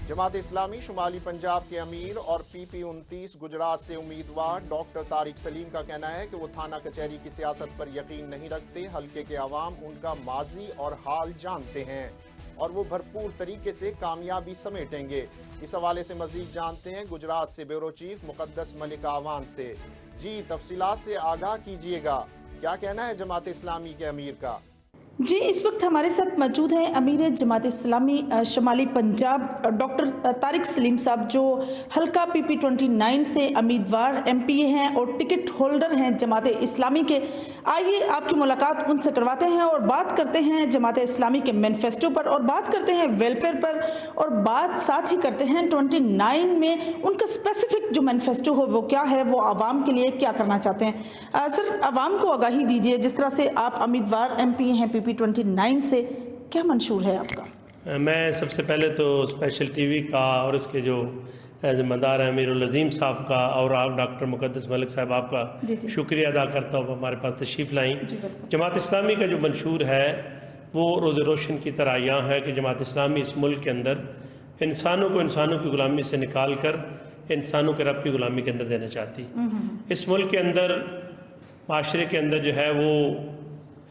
जमात इस्लामी शुमाली पंजाब के अमीर और PP-29 गुजरात से उम्मीदवार डॉक्टर तारिक सलीम का कहना है कि वो थाना कचहरी की सियासत पर यकीन नहीं रखते। हल्के के अवाम उनका माजी और हाल जानते हैं और वो भरपूर तरीके से कामयाबी समेटेंगे। इस हवाले से मजीद जानते हैं गुजरात से ब्यूरो चीफ मुकद्दस मलिक आवान से। जी, तफसीलात से आगाह कीजिएगा, क्या कहना है जमात इस्लामी के अमीर का? जी, इस वक्त हमारे साथ मौजूद हैं अमीर जमात इस्लामी शुमाली पंजाब डॉक्टर तारिक सलीम साहब, जो हल्का PP-29 से उम्मीदवार MPA हैं और टिकट होल्डर हैं जमात इस्लामी के। आइए आपकी मुलाकात उनसे करवाते हैं और बात करते हैं जमात इस्लामी के मैनिफेस्टो पर, और बात करते हैं वेलफेयर पर, और बात साथ ही करते हैं 29 में उनका स्पेसिफिक जो मैनिफेस्टो हो वो क्या है, वो आवाम के लिए क्या करना चाहते हैं। सर, आवाम को आगाही दीजिए, जिस तरह से आप उम्मीदवार MPA हैं PP-29 से, क्या मंशूर है आपका? मैं सबसे पहले तो स्पेशल टीवी का और इसके जो ज़िम्मेदार हैं अमीरुल अज़ीम साहब का और आप डॉक्टर मुकद्दस मलिक साहब आपका शुक्रिया अदा करता हूँ हमारे पास तशरीफ़ लाई। जमात इस्लामी का जो मंशूर है वो रोज़ रोशन की तरह यहाँ है कि जमात इस्लामी इस मुल्क के अंदर इंसानों को इंसानों की ग़ुलामी से निकाल कर इंसानों के रब की ग़ुलामी के अंदर देना चाहती। इस मुल्क के अंदर माशरे के अंदर जो है वो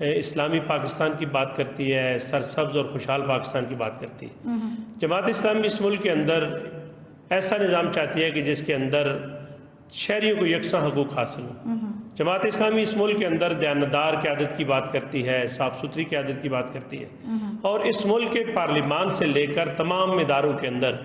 इस्लामी पाकिस्तान की बात करती है, सरसब्ज़ और खुशहाल पाकिस्तान की बात करती है। जमात इस्लामी इस मुल्क के अंदर ऐसा निज़ाम चाहती है कि जिसके अंदर शहरियों को यकसा हकूक़ हासिल हो। जमात इस्लामी इस मुल्क के अंदर दयानतदार क़यादत की बात करती है, साफ़ सुथरी क़यादत की बात करती है, और इस मुल्क के पार्लिमान से लेकर तमाम इदारों के अंदर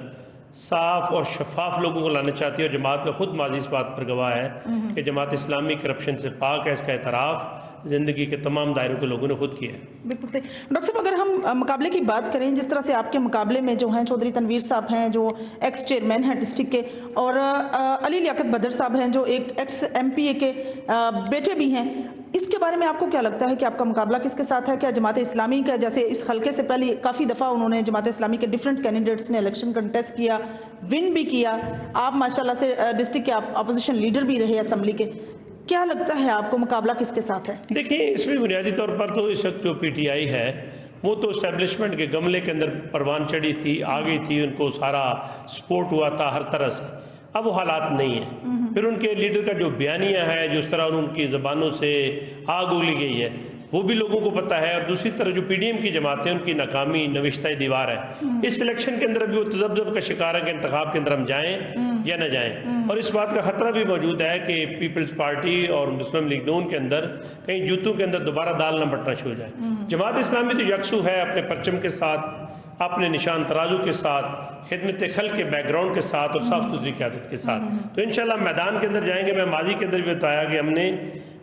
साफ़ और शफाफ लोगों को लाना चाहती है। और जमात का खुद माजी इस बात पर गवाह है कि जमात इस्लामी करप्शन से पाक है। इसका एतराफ़ ज़िंदगी के तमाम दायरों के लोगों ने खुद किया है। बिल्कुल सही। डॉक्टर साहब, अगर हम मुकाबले की बात करें, जिस तरह से आपके मुकाबले में जो हैं चौधरी तनवीर साहब हैं जो एक्स चेयरमैन हैं डिस्ट्रिक्ट के, और अली लियाकत बदर साहब हैं जो एक एक्स MPA के बेटे भी हैं, इसके बारे में आपको क्या लगता है कि आपका मुकाबला किसके साथ है? क्या जमात इस्लामी का, जैसे इस हल्के से पहले काफ़ी दफ़ा उन्होंने जमात इस्लामी के डिफरेंट कैंडिडेट्स ने इलेक्शन कंटेस्ट किया, विन भी किया, आप माशाल्लाह से डिस्ट्रिक्ट के अपोजिशन लीडर भी रहे असेंबली के, क्या लगता है आपको मुकाबला किसके साथ है? देखिए, इसमें बुनियादी तौर पर तो इस वक्त जो PTI है वो तो इस्टेब्लिशमेंट के गमले के अंदर परवान चढ़ी थी, आ गई थी, उनको सारा सपोर्ट हुआ था हर तरह से। अब वो हालात नहीं है। फिर उनके लीडर का जो बयानिया है, जिस तरह उनकी ज़बानों से आग उगली गई है, वो भी लोगों को पता है। और दूसरी तरफ जो PDM की जमात है, उनकी नाकामी नविश्ता दीवार है। इस इलेक्शन के अंदर भी वो तजब्ज़ब का शिकार है कि इंतखाब के अंदर हम जाएँ या न जाएँ। और इस बात का ख़तरा भी मौजूद है कि पीपल्स पार्टी और मुस्लिम लीग नून के अंदर कहीं जूतों के अंदर दोबारा दाल न बटना शुरू हो जाए। जमात इस्लामी तो यकसू है अपने परचम के साथ, अपने निशान तराजू के साथ, खिदमत खल के बैकग्राउंड के साथ और साफ सुथरी क़यादत के साथ। तो इंशाल्लाह मैदान के अंदर जाएंगे। मैं माजी के अंदर भी बताया कि हमने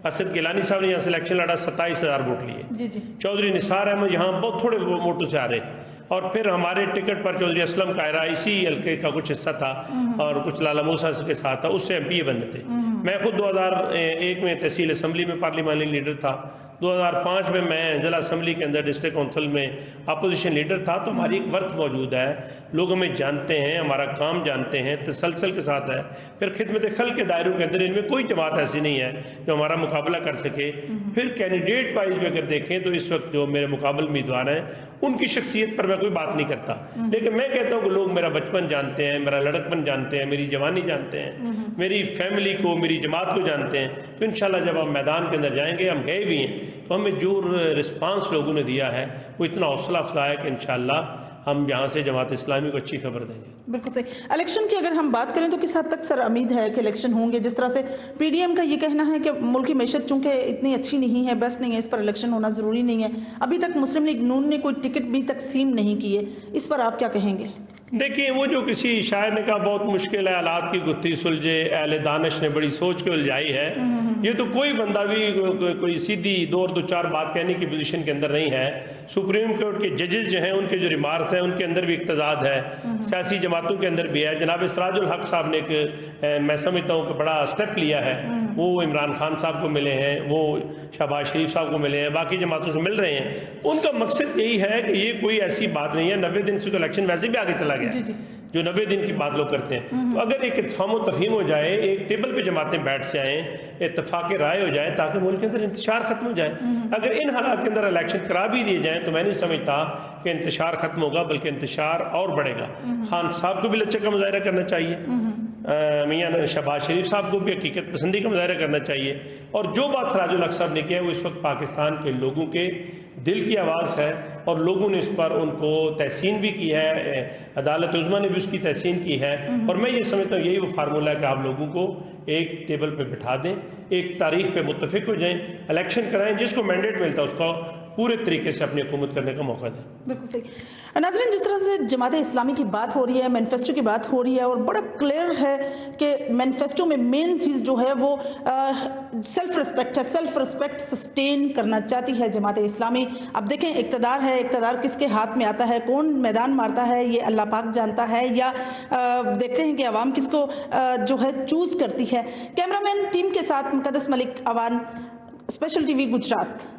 असद गिलानी साहब ने यहाँ से इलेक्शन लड़ा, 27,000 वोट लिए। चौधरी निसार अहमद यहाँ बहुत थोड़े वोटों से आ रहे, और फिर हमारे टिकट पर चौधरी असलम कायरा इसी हल्के का कुछ हिस्सा था और कुछ लाला मूसा के साथ था, उससे MPA बने थे। मैं खुद 2001 में तहसील असम्बली में पार्लिमानी लीडर था। 2005 में मैं ज़िला असम्बली के अंदर डिस्ट्रिक्ट काउंसिल में अपोजिशन लीडर था। तो हमारी एक वर्थ मौजूद है, लोग हमें जानते हैं, हमारा काम जानते हैं, तसलसल के साथ है। फिर खिदमत खल के दायरों के अंदर इनमें कोई जमात ऐसी नहीं है जो हमारा मुकाबला कर सके। फिर कैंडिडेट वाइज भी अगर देखें तो इस वक्त जो मेरे मुकाबल उम्मीदवार हैं उनकी शख्सियत पर मैं कोई बात नहीं करता, लेकिन मैं कहता हूँ कि लोग मेरा बचपन जानते हैं, मेरा लड़कपन जानते हैं, मेरी जवानी जानते हैं, मेरी फैमिली को, मेरी जमात को जानते हैं। तो इंशाल्लाह जब हम मैदान के अंदर जाएंगे, हम गए भी हैं, तो हमें जो रिस्पांस लोगों ने दिया है वो इतना हौसला अफजा है कि इंशाल्लाह हम यहाँ से जमात इस्लामी को अच्छी खबर देंगे। बिल्कुल सही। इलेक्शन की अगर हम बात करें तो किस हद तक सर उम्मीद है कि इलेक्शन होंगे? जिस तरह से PDM का ये कहना है कि मुल्क की मैशत चूँकि इतनी अच्छी नहीं है, बेस्ट नहीं है, इस पर इलेक्शन होना ज़रूरी नहीं है। अभी तक मुस्लिम लीग नून ने कोई टिकट भी तकसीम नहीं की है, इस पर आप क्या कहेंगे? देखिए, वो जो किसी शायर ने कहा बहुत मुश्किल है हालात की गुत्थी सुलझे, अहले दानिश ने बड़ी सोच के उलझाई है। ये तो कोई बंदा भी कोई सीधी दो और दो चार बात कहने की पोजीशन के अंदर नहीं है। सुप्रीम कोर्ट के जजेस जो हैं उनके जो रिमार्क्स हैं उनके अंदर भी इख्तजाज है, सियासी जमातों के अंदर भी है। जनाब सिराजुल हक साहब ने एक मैं समझता हूँ कि बड़ा स्टेप लिया है। वो इमरान खान साहब को मिले हैं, वो शहबाज शरीफ साहब को मिले हैं, बाकी जमातों से मिल रहे हैं। उनका मकसद यही है कि ये कोई ऐसी बात नहीं है, 90 दिन से तो इलेक्शन वैसे भी आगे चला गया, جو 90 دن کی بات لوگ کرتے ہیں. تو اگر ایک اتفاق و تفہیم ہو جائے, ایک ٹیبل پہ جماعتیں بیٹھ جائیں, اتفاق رائے ہو جائے تاکہ ملک کے اندر انتشار ختم ہو جائے. اگر ان حالات کے اندر الیکشن کرا بھی دیے جائیں تو میں نہیں سمجھتا کہ انتشار ختم ہوگا, بلکہ انتشار اور بڑھے گا. خان صاحب کو بھی لچک کا مظاہرہ کرنا چاہیے, میاں شہباز شریف صاحب کو بھی حقیقت پسندی کا مظاہرہ کرنا چاہیے. اور جو بات سراج الحق صاحب نے کیا ہے وہ اس وقت پاکستان کے لوگوں کے دل کی آواز ہے, اور لوگوں نے اس پر ان کو تحسین بھی کی ہے, عدالت عظمیٰ نے بھی اس کی تحسین کی ہے. اور میں یہ سمجھتا ہوں یہی وہ فارمولہ ہے کہ آپ لوگوں کو ایک ٹیبل پہ بٹھا دیں, ایک تاریخ پہ متفق ہو جائیں, الیکشن کرائیں, جس کو مینڈیٹ ملتا ہے اس کو پورے طریقے سے اپنی حکومت کرنے کا موقع دیں. بالکل صحیح. ناظرین, جس طرح سے جماعت اسلامی کی بات ہو رہی ہے, مینیفیسٹو کی بات ہو رہی ہے, اور بڑا کلیئر ہے کہ مینیفیسٹو میں مین چیز جو ہے وہ سیلف رسپیکٹ ہے. سیلف رسپیکٹ سسٹین کرنا چاہتی ہے جماعت اسلامی. اب دیکھیں اقتدار ہے, اقتدار کس کے ہاتھ میں آتا ہے, کون میدان مارتا ہے, یہ اللہ پاک جانتا ہے, یا دیکھتے ہیں کہ عوام کس کو جو ہے چوز کرتی ہے. کیمرہ مین ٹیم کے ساتھ مقدس ملک، اوان، اسپیشل ٹی وی گجرات.